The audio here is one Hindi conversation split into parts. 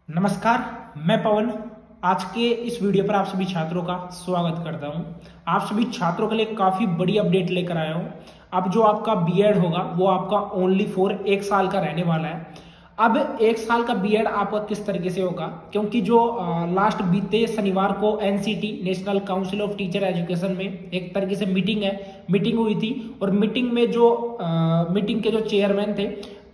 नमस्कार, मैं पवन। आज के इस वीडियो पर आप सभी छात्रों का स्वागत करता हूं। आप सभी छात्रों के लिए काफी बड़ी अपडेट लेकर आया हूं। अब जो आपका बीएड होगा वो आपका ओनली फॉर 1 साल का रहने वाला है। अब 1 साल का बीएड आपका किस तरीके से होगा, क्योंकि जो लास्ट बीते शनिवार को NCT national council of teacher education में एक तरीके से मीटिंग हुई थी। और मीटिंग में जो मीटिंग के जो चेयरमैन थे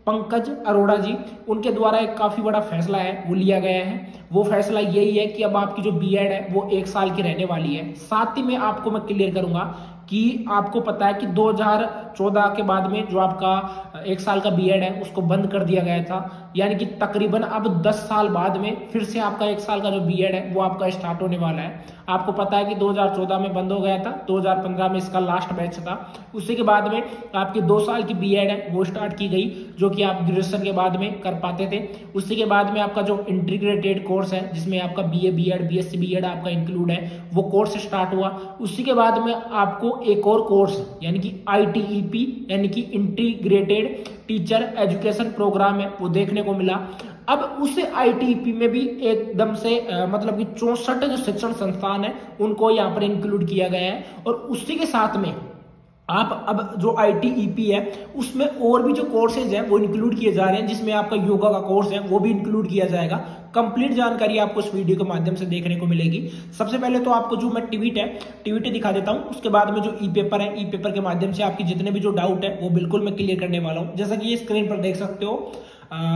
पंकज अरोड़ा जी, उनके द्वारा एक काफी बड़ा फैसला है वो लिया गया है। वो फैसला यही है कि अब आपकी जो बीएड है वो 1 साल की रहने वाली है। साथ ही में आपको मैं क्लियर करूंगा कि आपको पता है कि 2014 के बाद में जो आपका 1 साल का बीएड है उसको बंद कर दिया गया था, यानी कि तकरीबन अब 10 साल बाद में फिर से आपका 1 साल का जो बीएड है वो आपका स्टार्ट होने वाला है। आपको पता है कि 2014 में बंद हो गया था, 2015 में इसका लास्ट बैच था। उसी के बाद में आपकी 2 साल की बीएड है वो स्टार्ट की गई, जो कि आप ग्रेजुएशन के बाद में कर पाते थे। उसी के बाद में आपका जो इंटीग्रेटेड कोर्स है जिसमें आपका बीए बीएड बीएससी बीएड आपका इंक्लूड है वो कोर्स स्टार्ट हुआ। उसी के बाद में आपको एक और कोर्स यानी कि आईटीईपी यानी कि इंटीग्रेटेड टीचर एजुकेशन प्रोग्राम है वो देखने को मिला। अब उस आईटीईपी में भी एकदम से मतलब कि 64 जो शिक्षण संस्थान है उनको यहाँ पर इंक्लूड किया गया है। और उसी के साथ में आप अब जो आईटीईपी है उसमें और भी जो कोर्सेज हैं वो इंक्लूड किए जा रहे हैं, जिसमें आपका योगा का कोर्स है वो भी इंक्लूड किया जाएगा। कंप्लीट जानकारी आपको इस वीडियो के माध्यम से देखने को मिलेगी। सबसे पहले तो आपको जो मैं टीवीटी दिखा देता हूं, उसके बाद में जो ई पेपर है, ई पेपर के माध्यम से आपकी जितने भी जो डाउट है वो बिल्कुल मैं क्लियर करने वाला हूं। जैसा कि ये स्क्रीन पर देख सकते हो,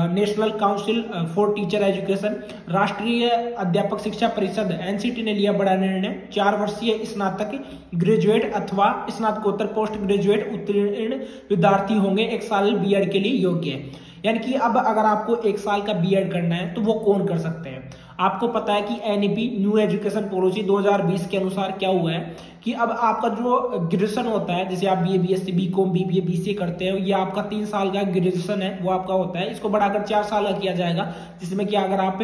national council for teacher education, राष्ट्रीय अध्यापक शिक्षा परिषद एनसीटी ने लिया बड़ा निर्णय। 4 वर्षीय स्नातक ग्रेजुएट अथवा स्नातकोत्तर पोस्ट ग्रेजुएट उत्तीर्ण विद्यार्थी होंगे 1 साल बीएड के लिए योग्य। यानी कि अब अगर आपको 1 साल का बीएड करना है तो वो कौन कर सकते हैं। आपको पता है कि एनईपी न्यू एजुकेशन पॉलिसी 2020 के अनुसार क्या हुआ है कि अब आपका जो ग्रेजुएशन होता है, जैसे आप BA BSc BCom BBA BCA करते हैं, ये आपका 3 साल का ग्रेजुएशन है वो आपका होता है। इसको बढ़ाकर 4 साल का किया जाएगा, जिसमें कि अगर आप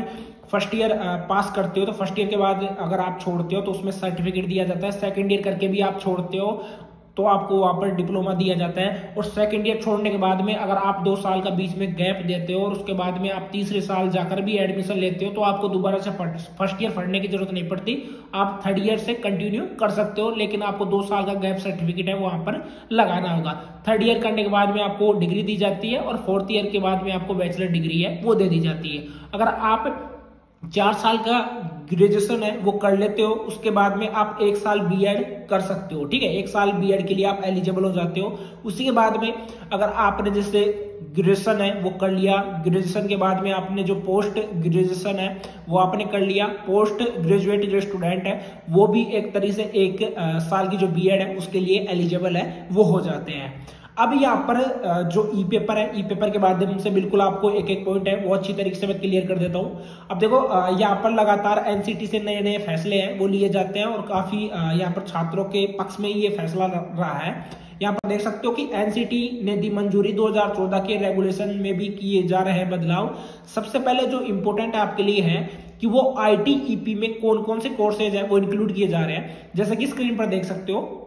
फर्स्ट ईयर पास करते हो तो फर्स्ट ईयर के बाद अगर आप छोड़ते हो तो उसमें सर्टिफिकेट दिया जाता है। सेकंड ईयर करके भी आप छोड़ते हो तो आपको वहां पर डिप्लोमा दिया जाता है। और सेकंड ईयर छोड़ने के बाद में अगर आप 2 साल का बीच में गैप देते हो और उसके बाद में आप तीसरे साल जाकर भी एडमिशन लेते हो तो आपको दोबारा से फर्स्ट ईयर पढ़ने की जरूरत नहीं पड़ती, आप थर्ड ईयर से कंटिन्यू कर सकते हो। लेकिन आपको 2 साल का गैप सर्टिफिकेट है वहां पर लगाना होगा। थर्ड ईयर करने के बाद में आपको डिग्री दी जाती है और फोर्थ ईयर के बाद में आपको बैचलर डिग्री है वो दे दी जाती है। अगर आप 4 साल का ग्रेजुएशन है वो कर लेते हो, उसके बाद में आप 1 साल बीएड कर सकते हो। ठीक है, 1 साल बीएड के लिए आप एलिजिबल हो जाते हो। उसी के बाद में अगर आपने जैसे ग्रेजुएशन है वो कर लिया, ग्रेजुएशन के बाद में आपने जो पोस्ट ग्रेजुएशन है वो आपने कर लिया, पोस्ट ग्रेजुएट जो स्टूडेंट है वो भी एक तरीके से 1 साल की जो बीएड है उसके लिए एलिजिबल है वो हो जाते हैं। अब यहाँ पर जो ई पेपर है, ई पेपर के माध्यम से बिल्कुल आपको एक एक पॉइंट है वो अच्छी तरीके से मैं क्लियर कर देता हूँ। अब देखो, यहाँ पर लगातार एनसीटी से नए नए फैसले हैं वो लिए जाते हैं और काफी यहाँ पर छात्रों के पक्ष में ये फैसला रहा है। यहाँ पर देख सकते हो कि एनसीटी ने दी मंजूरी 2014 के रेगुलेशन में भी किए जा रहे हैं बदलाव। सबसे पहले जो इंपॉर्टेंट आपके लिए है कि वो आईटीईपी में कौन कौन से कोर्सेज है वो इंक्लूड किए जा रहे हैं। जैसे कि स्क्रीन पर देख सकते हो,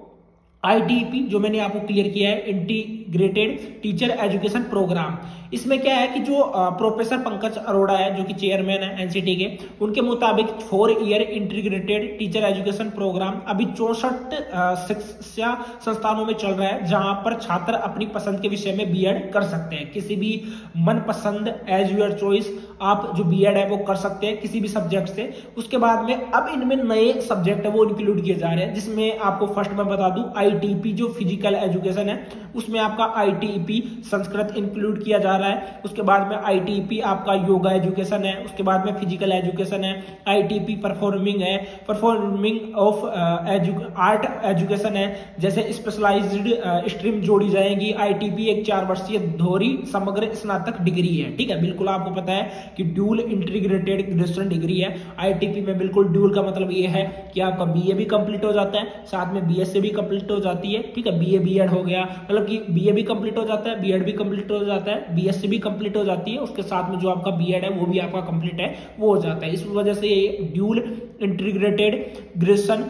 आईटीईपी जो मैंने आपको क्लियर किया है, इंटीग्रेटेड टीचर एजुकेशन प्रोग्राम। इसमें क्या है कि जो प्रोफेसर पंकज अरोड़ा है जो कि चेयरमैन है एनसीटी के, उनके मुताबिक 4 year integrated teacher education program अभी 64 शिक्षा संस्थानों में चल रहा है, जहां पर छात्र अपनी पसंद के विषय में बीएड कर सकते हैं। किसी भी मनपसंद एज यूर चॉइस आप जो बीएड है वो कर सकते हैं किसी भी सब्जेक्ट से। उसके बाद में अब इनमें नए सब्जेक्ट है वो इंक्लूड किए जा रहे हैं, जिसमें आपको फर्स्ट में बता दूं आईटीईपी जो फिजिकल एजुकेशन है उसमें आपका आईटीईपी संस्कृत इंक्लूड किया जा रहा है। उसके बाद में आईटीईपी आपका योगा एजुकेशन है, उसके बाद में फिजिकल एजुकेशन है, आईटीईपी परफॉर्मिंग है, परफॉर्मिंग ऑफ आर्ट एजुकेशन है। जैसे स्पेशलाइज्ड स्ट्रीम जोड़ी जाएगी। आईटीईपी एक 4 वर्षीय दोहरी समग्र स्नातक डिग्री है। ठीक है, बिल्कुल आपको पता है कि ड्यूल इंटीग्रेटेड ग्रेजुएशन डिग्री है। आईटीईपी में बिल्कुल ड्यूल का मतलब ये है कि आपका बीए भी कंप्लीट हो जाता है, साथ में बीएससी भी कंप्लीट हो जाती है। ठीक है, बीए बीएड हो गया, मतलब कि बीए भी कंप्लीट हो जाता है, बीएड भी कंप्लीट हो जाता है, बीएससी भी कंप्लीट हो जाती है, उसके साथ में जो आपका बीएड है वो भी आपका कंप्लीट है वो हो जाता है। इस वजह से ये ड्यूल इंटीग्रेटेड ग्रेजुएशन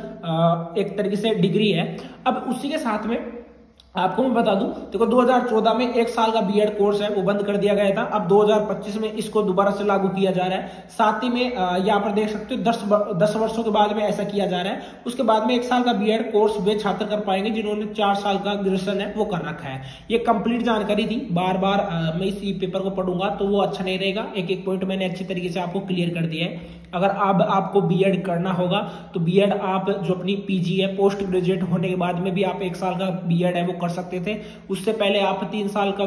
एक तरीके से डिग्री है। अब उसी के साथ में आपको मैं बता दूं, देखो 2014 में 1 साल का बीएड कोर्स है वो बंद कर दिया गया था। अब 2025 में इसको दोबारा से लागू किया जा रहा है। साथ ही में यहाँ पर देख सकते हो 10 वर्षों के बाद में ऐसा किया जा रहा है। उसके बाद में 1 साल का बीएड कोर्स वे छात्र कर पाएंगे जिन्होंने 4 साल का ग्रेजुएशन है वो कर रखा है। ये कंप्लीट जानकारी थी, बार बार मैं इस पेपर को पढ़ूंगा तो वो अच्छा नहीं रहेगा। एक एक पॉइंट मैंने अच्छी तरीके से आपको क्लियर कर दिया है। अगर अब आपको बीएड करना होगा तो बीएड आप जो अपनी पीजी है, पोस्ट ग्रेजुएट होने के बाद में भी आप 1 साल का बीएड है वो कर सकते थे। उससे पहले आप 3 साल का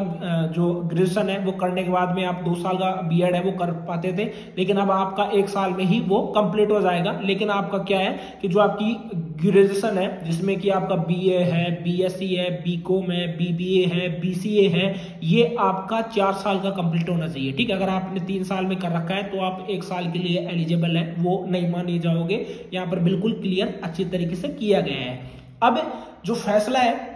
जो ग्रेजुएशन है वो करने के बाद में आप 2 साल का बीएड है वो कर पाते थे, लेकिन अब आपका 1 साल में ही वो कंप्लीट हो जाएगा। लेकिन आपका क्या है कि जो आपकी ग्रेजुएशन है जिसमें कि आपका बीए है, बीएससी है, बीकॉम है, बीबीए है, बीसीए है, ये आपका 4 साल का कंप्लीट होना चाहिए। ठीक है, अगर आपने 3 साल में कर रखा है तो आप 1 साल के लिए एलिजिबल है, वो नहीं माने जाओगे। यहाँ पर बिल्कुल क्लियर अच्छी तरीके से किया गया है। अब जो फैसला है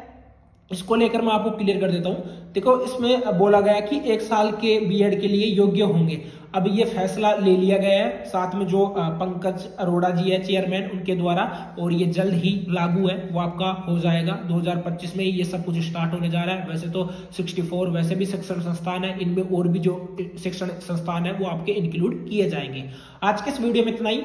इसको लेकर मैं आपको क्लियर कर देता हूं। देखो इसमें बोला गया कि 1 साल के बीएड के लिए योग्य होंगे। अब ये फैसला ले लिया गया है, साथ में जो पंकज अरोड़ा जी है चेयरमैन उनके द्वारा, और ये जल्द ही लागू है, वो आपका हो जाएगा 2025 में ही ये सब कुछ स्टार्ट होने जा रहा है। वैसे तो 64 वैसे भी शिक्षण संस्थान है, इनमें और भी जो शिक्षण संस्थान है वो आपके इंक्लूड किए जाएंगे। आज के इस वीडियो में इतना ही।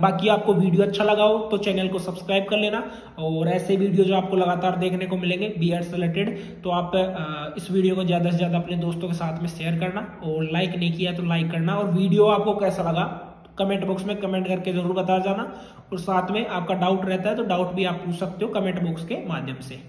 बाकी आपको वीडियो अच्छा लगा हो तो चैनल को सब्सक्राइब कर लेना, और ऐसे वीडियो जो आपको लगातार देखने को मिलेंगे बीएड से रिलेटेड, तो आप इस वीडियो को ज्यादा से ज्यादा अपने दोस्तों के साथ में शेयर करना, और लाइक नहीं किया तो लाइक करना। और वीडियो आपको कैसा लगा कमेंट बॉक्स में कमेंट करके जरूर बता जाना, और साथ में आपका डाउट रहता है तो डाउट भी आप पूछ सकते हो कमेंट बॉक्स के माध्यम से।